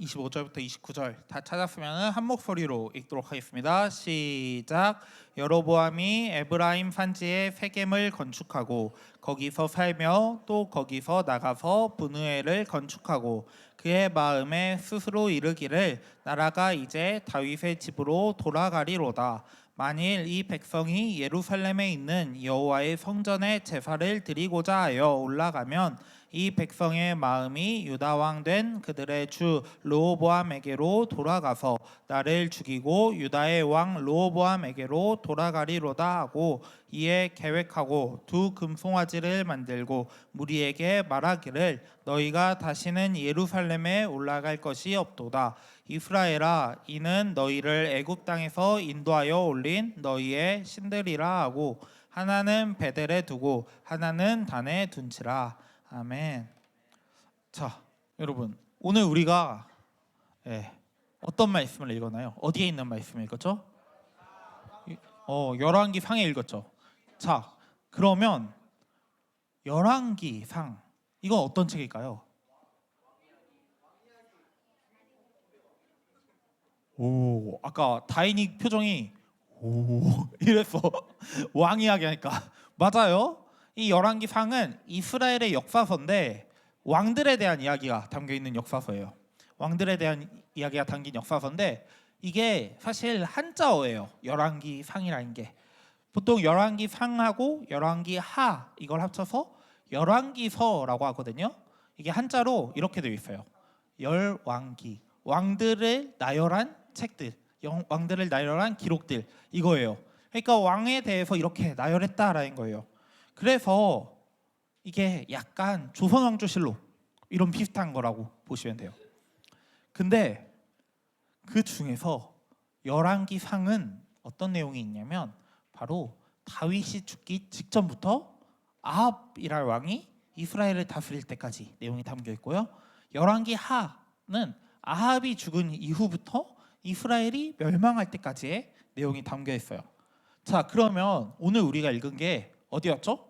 25절부터 29절 다 찾았으면 한 목소리로 읽도록 하겠습니다. 시작. 여로보암이 에브라임 산지에 세겜을 건축하고 거기서 살며 또 거기서 나가서 브누엘을 건축하고 그의 마음에 스스로 이르기를 나라가 이제 다윗의 집으로 돌아가리로다. 만일 이 백성이 예루살렘에 있는 여호와의 성전에 제사를 드리고자 하여 올라가면 이 백성의 마음이 유다 왕 된 그들의 주 르호보암에게로 돌아가서 나를 죽이고 유다의 왕 르호보암에게로 돌아가리로다 하고 이에 계획하고 두 금송아지를 만들고 무리에게 말하기를 너희가 다시는 예루살렘에 올라갈 것이 없도다. 이스라엘아, 이는 너희를 애굽 땅에서 인도하여 올린 너희의 신들이라 하고 하나는 베델에 두고 하나는 단에 둔지라. 아멘. 자, 여러분, 오늘 우리가 어떤 말씀을 읽었나요? 어디에 있는 말씀을 읽었죠? 열왕기상에 읽었죠. 자, 그러면 열왕기상 이건 어떤 책일까요? 오, 아까 다인이 표정이 오 이랬어. 왕 이야기 하니까 맞아요. 이 열왕기상은 이스라엘의 역사서인데 왕들에 대한 이야기가 담겨 있는 역사서예요. 왕들에 대한 이야기가 담긴 역사서인데 이게 사실 한자어예요. 열왕기상이라는 게 보통 열왕기상하고 열왕기하 이걸 합쳐서 열왕기서라고 하거든요. 이게 한자로 이렇게 되어 있어요. 열왕기, 왕들을 나열한 책들, 왕들을 나열한 기록들 이거예요. 그러니까 왕에 대해서 이렇게 나열했다라는 거예요. 그래서 이게 약간 조선왕조실록 이런 비슷한 거라고 보시면 돼요. 근데 그 중에서 열왕기상은 어떤 내용이 있냐면 바로 다윗이 죽기 직전부터 아합이랄 왕이 이스라엘을 다스릴 때까지 내용이 담겨 있고요. 열왕기하는 아합이 죽은 이후부터 이스라엘이 멸망할 때까지의 내용이 담겨 있어요. 자, 그러면 오늘 우리가 읽은 게 어디였죠?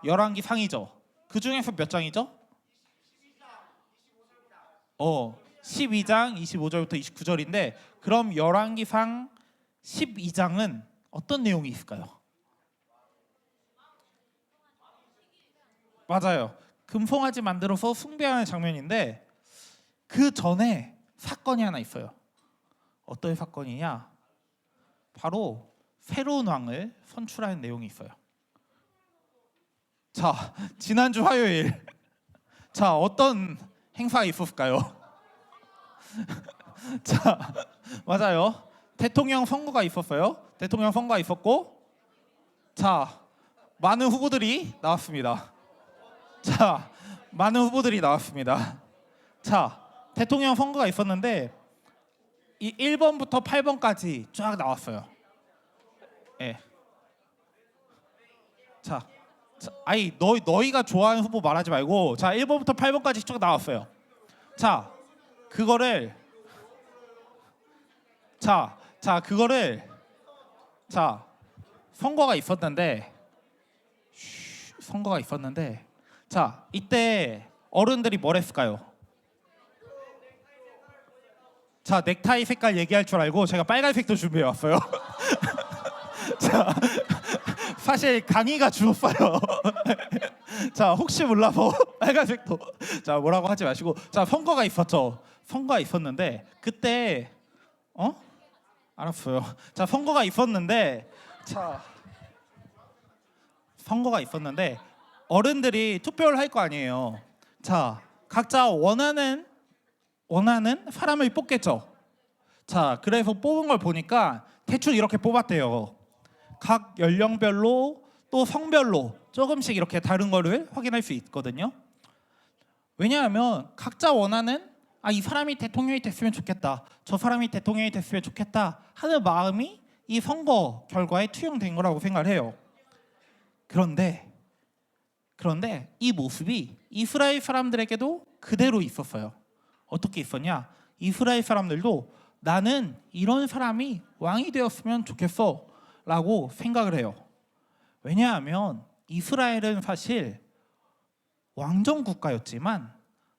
열왕기상이죠. 그 중에서 몇 장이죠? 12장 25절부터 29절인데 그럼 열왕기상 12장은 어떤 내용이 있을까요? 맞아요. 금송아지 만들어서 숭배하는 장면인데 그 전에 사건이 하나 있어요. 어떤 사건이냐? 바로 새로운 왕을 선출하는 내용이 있어요. 자, 지난주 화요일 자, 어떤 행사가 있었을까요? 자, 맞아요. 대통령 선거가 있었어요. 대통령 선거가 있었고 자, 많은 후보들이 나왔습니다. 자, 많은 후보들이 나왔습니다. 자, 대통령 선거가 있었는데 이 1번부터 8번까지 쫙 나왔어요. 예. 자, 아니 너희가 좋아하는 후보 말하지 말고 자 1번부터 8번까지 쭉 나왔어요. 자 그거를 선거가 있었는데 자 이때 어른들이 뭘 했을까요? 자 넥타이 색깔 얘기할 줄 알고 제가 빨간색도 준비해 왔어요. 자 사실 강의가 주었어요. 자 혹시 몰라서 빨간색도 자 뭐라고 하지 마시고 자 선거가 있었죠. 선거가 있었는데 그때 알았어요. 자 선거가 있었는데 어른들이 투표를 할 거 아니에요. 자 각자 원하는 사람을 뽑겠죠. 자 그래서 뽑은 걸 보니까 대충 이렇게 뽑았대요. 각 연령별로 또 성별로 조금씩 이렇게 다른 거를 확인할 수 있거든요. 왜냐하면 각자 원하는 이 사람이 대통령이 됐으면 좋겠다, 저 사람이 대통령이 됐으면 좋겠다 하는 마음이 이 선거 결과에 투영된 거라고 생각을 해요. 그런데 이 모습이 이스라엘 사람들에게도 그대로 있었어요. 어떻게 있었냐? 이스라엘 사람들도 나는 이런 사람이 왕이 되었으면 좋겠어 라고 생각을 해요. 왜냐하면 이스라엘은 사실 왕정 국가였지만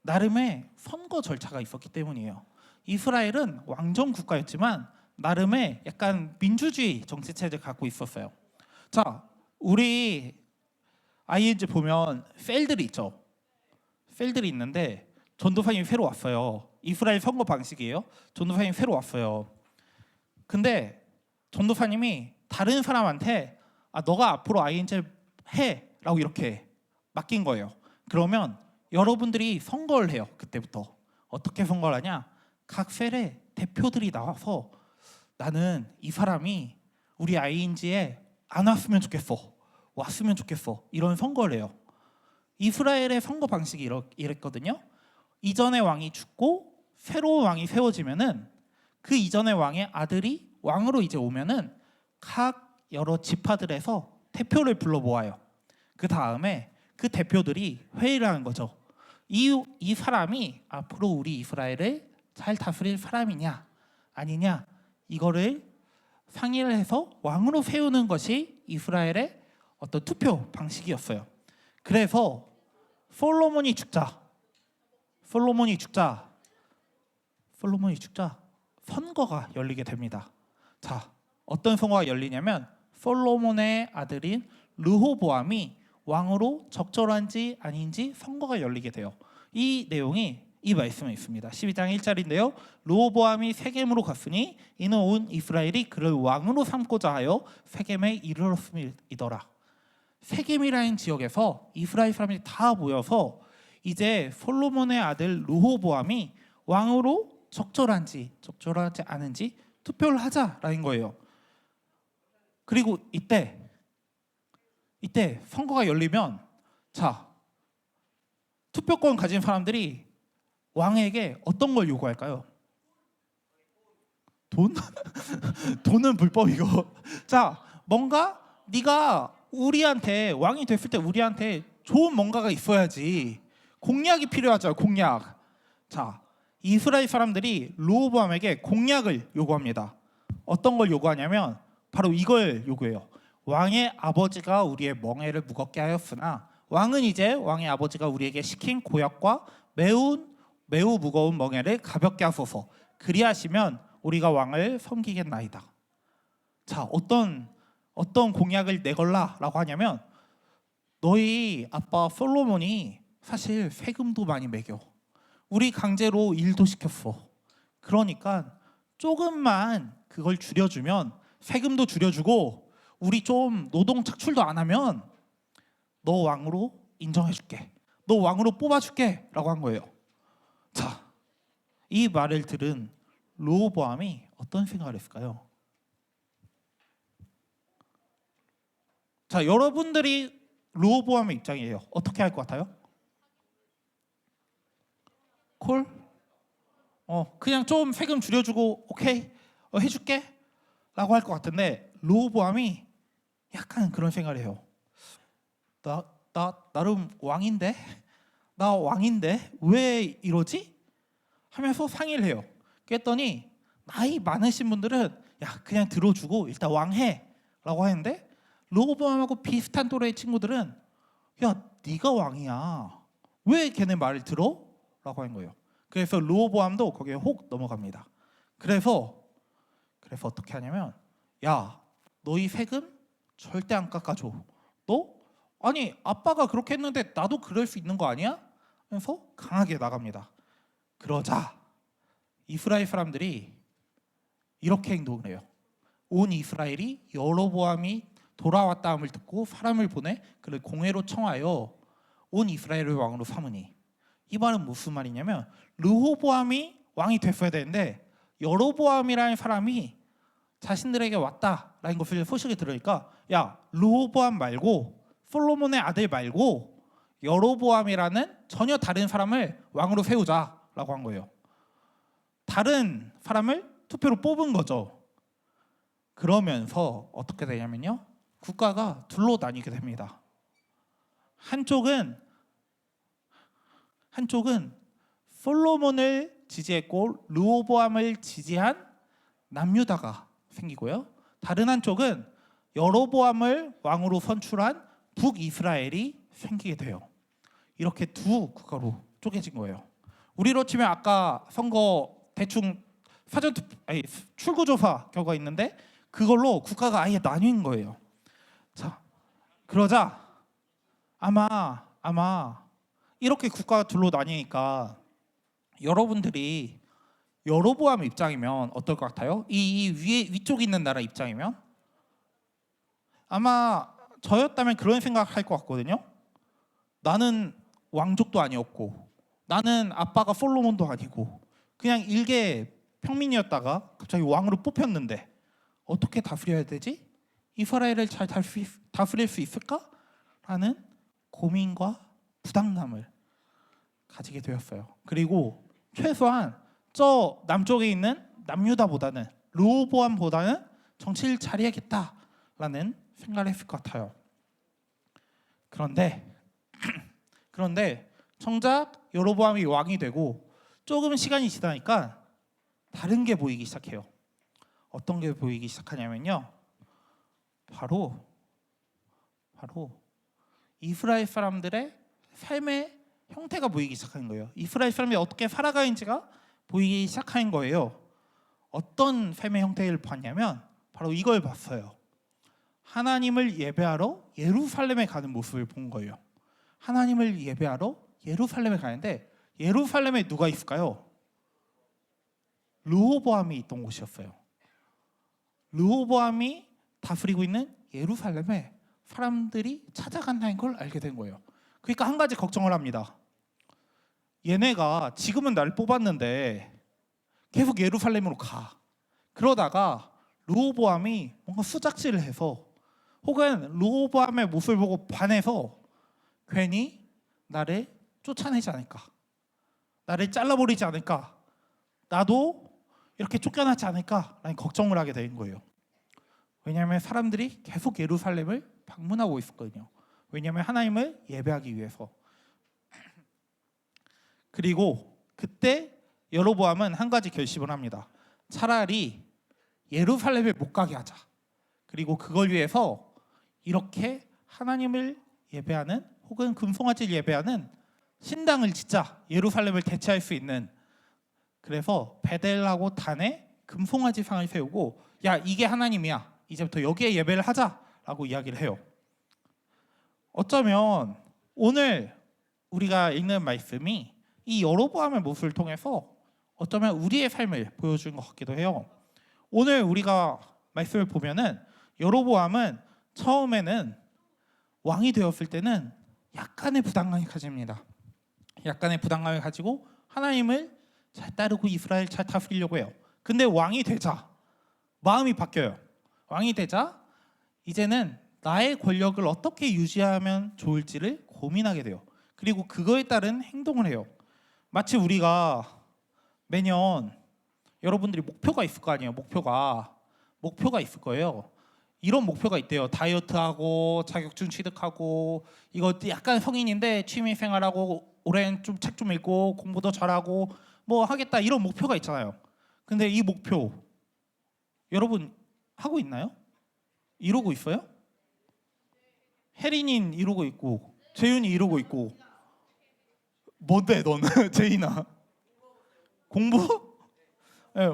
나름의 선거 절차가 있었기 때문이에요. 이스라엘은 왕정 국가였지만 나름의 약간 민주주의 정치 체제를 갖고 있었어요. 자, 우리 ING 보면 셀들이 있죠. 셀들이 있는데 전도사님이 새로 왔어요. 이스라엘 선거 방식이에요. 전도사님이 새로 왔어요. 근데 전도사님이 다른 사람한테 너가 앞으로 ING 해 라고 이렇게 맡긴 거예요. 그러면 여러분들이 선거를 해요. 그때부터 어떻게 선거를 하냐, 각 셀의 대표들이 나와서 나는 이 사람이 우리 ING에 안 왔으면 좋겠어, 왔으면 좋겠어, 이런 선거를 해요. 이스라엘의 선거 방식이 이랬거든요. 이전의 왕이 죽고 새로운 왕이 세워지면은 그 이전의 왕의 아들이 왕으로 이제 오면은 각 여러 지파들에서 대표를 불러 모아요. 그 다음에 그 대표들이 회의를 하는 거죠. 이 사람이 앞으로 우리 이스라엘을 잘 다스릴 사람이냐 아니냐, 이거를 상의를 해서 왕으로 세우는 것이 이스라엘의 어떤 투표 방식이었어요. 그래서 솔로몬이 죽자 선거가 열리게 됩니다. 자, 어떤 선거가 열리냐면 솔로몬의 아들인 르호보암이 왕으로 적절한지 아닌지 선거가 열리게 돼요. 이 내용이 이 말씀에 있습니다. 12장 1절인데요. 르호보암이 세겜으로 갔으니 이는 온 이스라엘이 그를 왕으로 삼고자 하여 세겜에 이르렀음이더라. 세겜이라는 지역에서 이스라엘 사람들이 다 모여서 이제 솔로몬의 아들 르호보암이 왕으로 적절한지 적절하지 않은지 투표를 하자라는 거예요. 그리고 이때 선거가 열리면 자, 투표권 가진 사람들이 왕에게 어떤 걸 요구할까요? 돈? 돈은 불법이고. 자, 뭔가 네가 우리한테 왕이 됐을 때 우리한테 좋은 뭔가가 있어야지. 공약이 필요하죠. 공약. 자, 이스라엘 사람들이 르호보암에게 공약을 요구합니다. 어떤 걸 요구하냐면 바로 이걸 요구해요. 왕의 아버지가 우리의 멍에를 무겁게 하였으나 왕은 이제 왕의 아버지가 우리에게 시킨 고약과 매우 무거운 멍에를 가볍게 하소서. 그리하시면 우리가 왕을 섬기겠나이다. 자, 어떤 공약을 내걸라라고 하냐면 너희 아빠 솔로몬이 사실 세금도 많이 매겨. 우리 강제로 일도 시켰어. 그러니까 조금만 그걸 줄여주면, 세금도 줄여주고 우리 좀 노동 착출도 안 하면 너 왕으로 인정해줄게, 너 왕으로 뽑아줄게 라고 한 거예요. 자, 이 말을 들은 르호보암이 어떤 생각을 했을까요? 자, 여러분들이 르호보암의 입장이에요. 어떻게 할 것 같아요? 콜? 그냥 좀 세금 줄여주고 오케이 해줄게 라고 할 것 같은데 르호보암이 약간 그런 생각을 해요. 나름 왕인데? 나 왕인데 왜 이러지? 하면서 상의를 해요. 그랬더니 나이 많으신 분들은 야, 그냥 들어주고 일단 왕해 라고 하는데 르호보암하고 비슷한 또래의 친구들은 야, 네가 왕이야, 왜 걔네 말을 들어? 라고 하는 거예요. 그래서 르호보암도 거기에 혹 넘어갑니다. 그래서 어떻게 하냐면 야, 너희 세금 절대 안 깎아줘. 너? 아니 아빠가 그렇게 했는데 나도 그럴 수 있는 거 아니야? 하면서 강하게 나갑니다. 그러자 이스라엘 사람들이 이렇게 행동을 해요. 온 이스라엘이 여로보암이 돌아왔다함을 듣고 사람을 보내 그를 공회로 청하여 온 이스라엘을 왕으로 삼으니. 이 말은 무슨 말이냐면 르호보암이 왕이 됐어야 되는데 여로보암이라는 사람이 자신들에게 왔다라는 것을 소식이 들으니까 야, 르호보암 말고 솔로몬의 아들 말고 여로보암이라는 전혀 다른 사람을 왕으로 세우자라고 한 거예요. 다른 사람을 투표로 뽑은 거죠. 그러면서 어떻게 되냐면요, 국가가 둘로 나뉘게 됩니다. 한쪽은 솔로몬을 지지했고 르호보암을 지지한 남유다가 생기고요. 다른 한쪽은 여로보암을 왕으로 선출한 북이스라엘이 생기게 돼요. 이렇게 두 국가로 쪼개진 거예요. 우리로 치면 아까 선거 대충 출구조사 결과 있는데 그걸로 국가가 아예 나뉜 거예요. 자, 그러자 아마 이렇게 국가가 둘로 나뉘니까 여러분들이 여로보암 입장이면 어떨 것 같아요? 이 위에 위쪽에 있는 나라 입장이면 아마 저였다면 그런 생각할 것 같거든요. 나는 왕족도 아니었고 나는 아빠가 솔로몬도 아니고 그냥 일개 평민이었다가 갑자기 왕으로 뽑혔는데 어떻게 다스려야 되지? 이스라엘을 잘 다스릴 수 있을까? 라는 고민과 부담감을 가지게 되었어요. 그리고 최소한 저 남쪽에 있는 남유다보다는 르호보암보다는 정치를 잘해야겠다라는 생각을 했을 것 같아요. 그런데 정작 여로보암이 왕이 되고 조금 시간이 지나니까 다른 게 보이기 시작해요. 어떤 게 보이기 시작하냐면요. 바로 이스라엘 사람들의 삶의 형태가 보이기 시작하는 거예요. 이스라엘 사람이 어떻게 살아가는지가 보이기 시작하는 거예요. 어떤 삶의 형태를 봤냐면 바로 이걸 봤어요. 하나님을 예배하러 예루살렘에 가는 모습을 본 거예요. 하나님을 예배하러 예루살렘에 가는데 예루살렘에 누가 있을까요? 르호보암이 있던 곳이었어요. 르호보암이 다스리고 있는 예루살렘에 사람들이 찾아간다는 걸 알게 된 거예요. 그러니까 한 가지 걱정을 합니다. 얘네가 지금은 날 뽑았는데 계속 예루살렘으로 가. 그러다가 르호보암이 뭔가 수작질을 해서 혹은 르호보암의 모습을 보고 반해서 괜히 나를 쫓아내지 않을까, 나를 잘라버리지 않을까, 나도 이렇게 쫓겨나지 않을까라는 걱정을 하게 된 거예요. 왜냐하면 사람들이 계속 예루살렘을 방문하고 있었거든요. 왜냐하면 하나님을 예배하기 위해서. 그리고 그때 여로보암은 한 가지 결심을 합니다. 차라리 예루살렘에 못 가게 하자. 그리고 그걸 위해서 이렇게 하나님을 예배하는 혹은 금송아지를 예배하는 신당을 짓자. 예루살렘을 대체할 수 있는. 그래서 베델하고 단에 금송아지 상을 세우고 야 이게 하나님이야. 이제부터 여기에 예배를 하자라고 이야기를 해요. 어쩌면 오늘 우리가 읽는 말씀이 이 여로보암의 모습을 통해서 어쩌면 우리의 삶을 보여주는 것 같기도 해요. 오늘 우리가 말씀을 보면은 여로보암은 처음에는 왕이 되었을 때는 약간의 부담감이 가집니다. 약간의 부담감을 가지고 하나님을 잘 따르고 이스라엘 잘 다스리려고 해요. 근데 왕이 되자 마음이 바뀌어요. 왕이 되자 이제는 나의 권력을 어떻게 유지하면 좋을지를 고민하게 돼요. 그리고 그거에 따른 행동을 해요. 마치 우리가 매년 여러분들이 목표가 있을 거 아니에요. 목표가 있을 거예요. 이런 목표가 있대요. 다이어트하고 자격증 취득하고 이거 약간 성인인데 취미생활하고 올해는 좀 책 좀 읽고 공부도 잘하고 뭐 하겠다 이런 목표가 있잖아요. 근데 이 목표 여러분 하고 있나요? 이루고 있어요? 혜린이는 이루고 있고 재윤이 이루고 있고 뭔데 너는 제인아 공부? 네,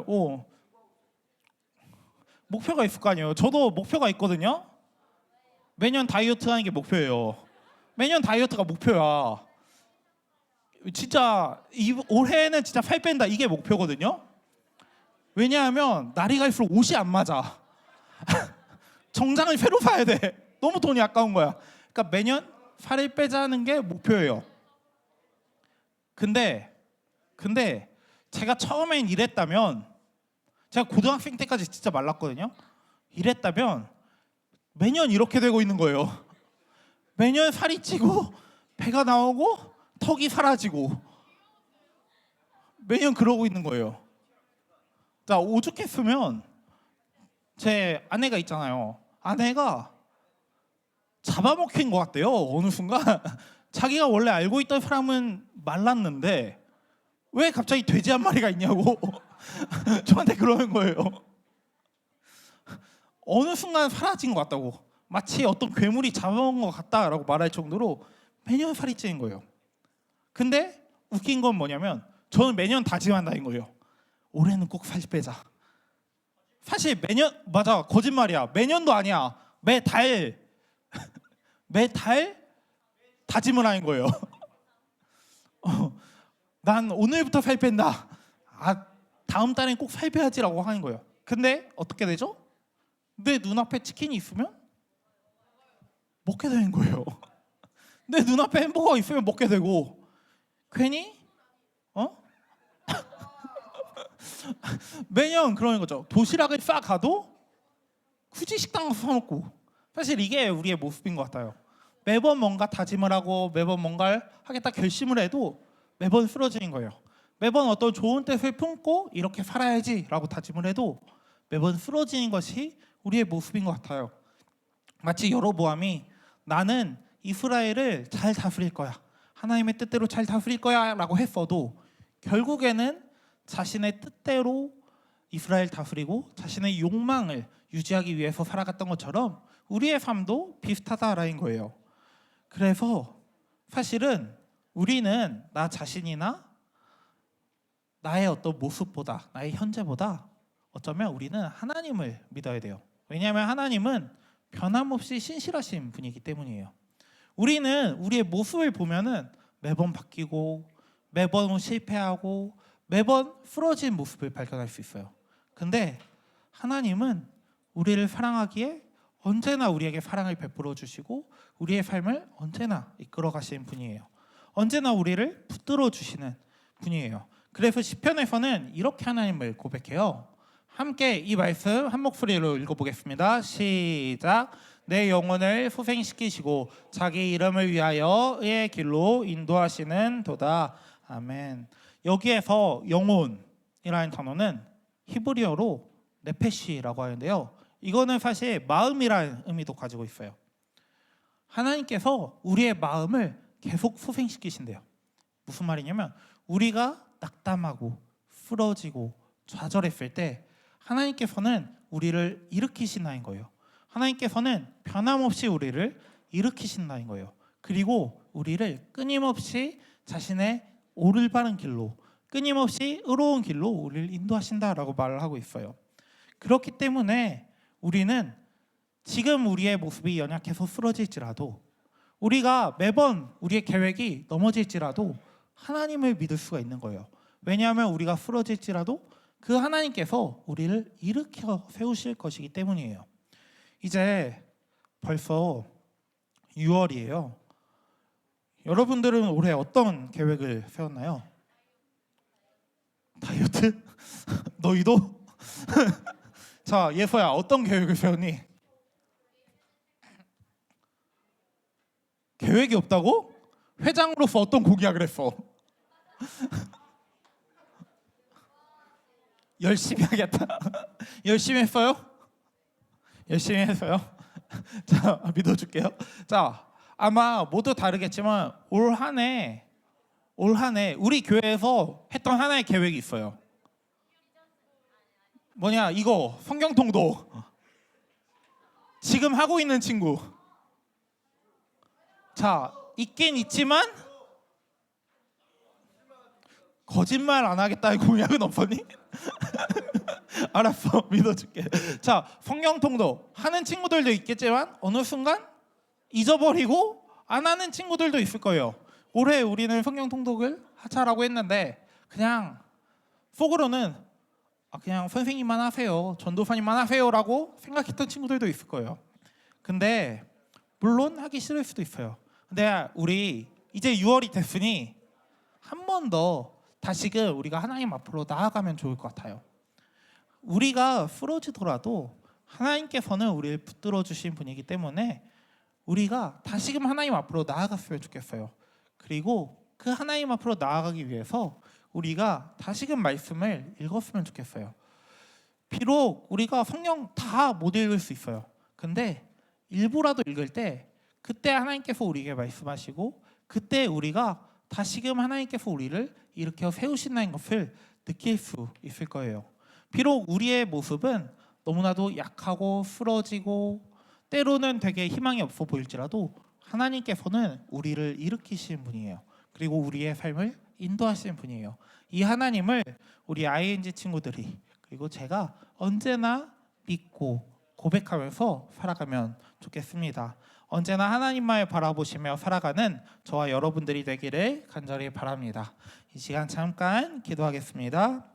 목표가 있을 거 아니에요. 저도 목표가 있거든요. 매년 다이어트 하는 게 목표예요. 매년 다이어트가 목표야. 진짜 올해는 진짜 살 뺀다 이게 목표거든요. 왜냐하면 날이 갈수록 옷이 안 맞아. 정장을 새로 사야 돼. 너무 돈이 아까운 거야. 그러니까 매년 살을 빼자는 게 목표예요. 근데 제가 처음엔 이랬다면 제가 고등학생 때까지 진짜 말랐거든요. 이랬다면 매년 이렇게 되고 있는 거예요. 매년 살이 찌고 배가 나오고 턱이 사라지고 매년 그러고 있는 거예요. 자, 오죽했으면 제 아내가 있잖아요. 아내가 잡아먹힌 것 같대요. 어느 순간 자기가 원래 알고 있던 사람은 말랐는데 왜 갑자기 돼지 한 마리가 있냐고 저한테 그러는 거예요. 어느 순간 사라진 것 같다고, 마치 어떤 괴물이 잡아먹은 것 같다라고 말할 정도로 매년 살이 찌는 거예요. 근데 웃긴 건 뭐냐면 저는 매년 다짐한다는 거예요. 올해는 꼭 살 빼자. 사실 매년 맞아 거짓말이야. 매년도 아니야. 매달 매달 다짐을 하는 거예요. 난 오늘부터 살 뺀다. 다음 달엔 꼭 살 빼야지라고 하는 거예요. 근데 어떻게 되죠? 내 눈앞에 치킨이 있으면 먹게 되는 거예요. 내 눈앞에 햄버거가 있으면 먹게 되고 괜히 매년 그러는 거죠. 도시락을 싸가도 굳이 식당 가서 사 먹고. 사실 이게 우리의 모습인 것 같아요. 매번 뭔가 다짐을 하고 매번 뭔가를 하겠다 결심을 해도 매번 쓰러지는 거예요. 매번 어떤 좋은 뜻을 품고 이렇게 살아야지라고 다짐을 해도 매번 쓰러지는 것이 우리의 모습인 것 같아요. 마치 여로보암이 나는 이스라엘을 잘 다스릴 거야, 하나님의 뜻대로 잘 다스릴 거야 라고 했어도 결국에는 자신의 뜻대로 이스라엘 다스리고 자신의 욕망을 유지하기 위해서 살아갔던 것처럼 우리의 삶도 비슷하다라는 거예요. 그래서 사실은 우리는 나 자신이나 나의 어떤 모습보다 나의 현재보다 어쩌면 우리는 하나님을 믿어야 돼요. 왜냐하면 하나님은 변함없이 신실하신 분이기 때문이에요. 우리는 우리의 모습을 보면은 매번 바뀌고 매번 실패하고 매번 쓰러진 모습을 발견할 수 있어요. 근데 하나님은 우리를 사랑하기에 언제나 우리에게 사랑을 베풀어 주시고 우리의 삶을 언제나 이끌어 가시는 분이에요. 언제나 우리를 붙들어 주시는 분이에요. 그래서 시편에서는 이렇게 하나님을 고백해요. 함께 이 말씀 한 목소리로 읽어보겠습니다. 시작. 내 영혼을 소생시키시고 자기 이름을 위하여 의 길로 인도하시는 도다. 아멘. 여기에서 영혼이라는 단어는 히브리어로 네페시라고 하는데요. 이거는 사실 마음이라는 의미도 가지고 있어요. 하나님께서 우리의 마음을 계속 소생시키신대요. 무슨 말이냐면 우리가 낙담하고 쓰러지고 좌절했을 때 하나님께서는 우리를 일으키신다는 거예요. 하나님께서는 변함없이 우리를 일으키신다는 거예요. 그리고 우리를 끊임없이 자신의 올바른 길로, 끊임없이 의로운 길로 우리를 인도하신다라고 말을 하고 있어요. 그렇기 때문에 우리는 지금 우리의 모습이 연약해서 쓰러질지라도, 우리가 매번 우리의 계획이 넘어질지라도 하나님을 믿을 수가 있는 거예요. 왜냐하면 우리가 쓰러질지라도 그 하나님께서 우리를 일으켜 세우실 것이기 때문이에요. 이제 벌써 6월이에요. 여러분들은 올해 어떤 계획을 세웠나요? 다이어트? 너희도? 자, 예서야 어떤 계획을 세웠니? 계획이 없다고? 회장으로서 어떤 공약을 했어? 열심히 하겠다. 열심히 했어요? 열심히 했어요? 자, 믿어줄게요. 자, 아마 모두 다르겠지만 올 한 해 우리 교회에서 했던 하나의 계획이 있어요. 뭐냐, 이거 성경 통독 지금 하고 있는 친구. 자, 있긴 있지만 거짓말 안 하겠다의 공약은 없었니? 알았어, 믿어줄게. 자, 성경 통독 하는 친구들도 있겠지만 어느 순간 잊어버리고 안 하는 친구들도 있을 거예요. 올해 우리는 성경 통독을 하자라고 했는데 그냥 속으로는 그냥 선생님만 하세요, 전도사님만 하세요라고 생각했던 친구들도 있을 거예요. 근데 물론 하기 싫을 수도 있어요. 근데 우리 이제 6월이 됐으니 한 번 더 다시금 우리가 하나님 앞으로 나아가면 좋을 것 같아요. 우리가 쓰러지더라도 하나님께서는 우리를 붙들어 주신 분이기 때문에 우리가 다시금 하나님 앞으로 나아갔으면 좋겠어요. 그리고 그 하나님 앞으로 나아가기 위해서 우리가 다시금 말씀을 읽었으면 좋겠어요. 비록 우리가 성경 다 못 읽을 수 있어요. 근데 일부라도 읽을 때 그때 하나님께서 우리에게 말씀하시고 그때 우리가 다시금 하나님께서 우리를 일으켜 세우신다는 것을 느낄 수 있을 거예요. 비록 우리의 모습은 너무나도 약하고 쓰러지고 때로는 되게 희망이 없어 보일지라도 하나님께서는 우리를 일으키시는 분이에요. 그리고 우리의 삶을 인도하시는 분이에요. 이 하나님을 우리 ING 친구들이 그리고 제가 언제나 믿고 고백하면서 살아가면 좋겠습니다. 언제나 하나님만을 바라보시며 살아가는 저와 여러분들이 되기를 간절히 바랍니다. 이 시간 잠깐 기도하겠습니다.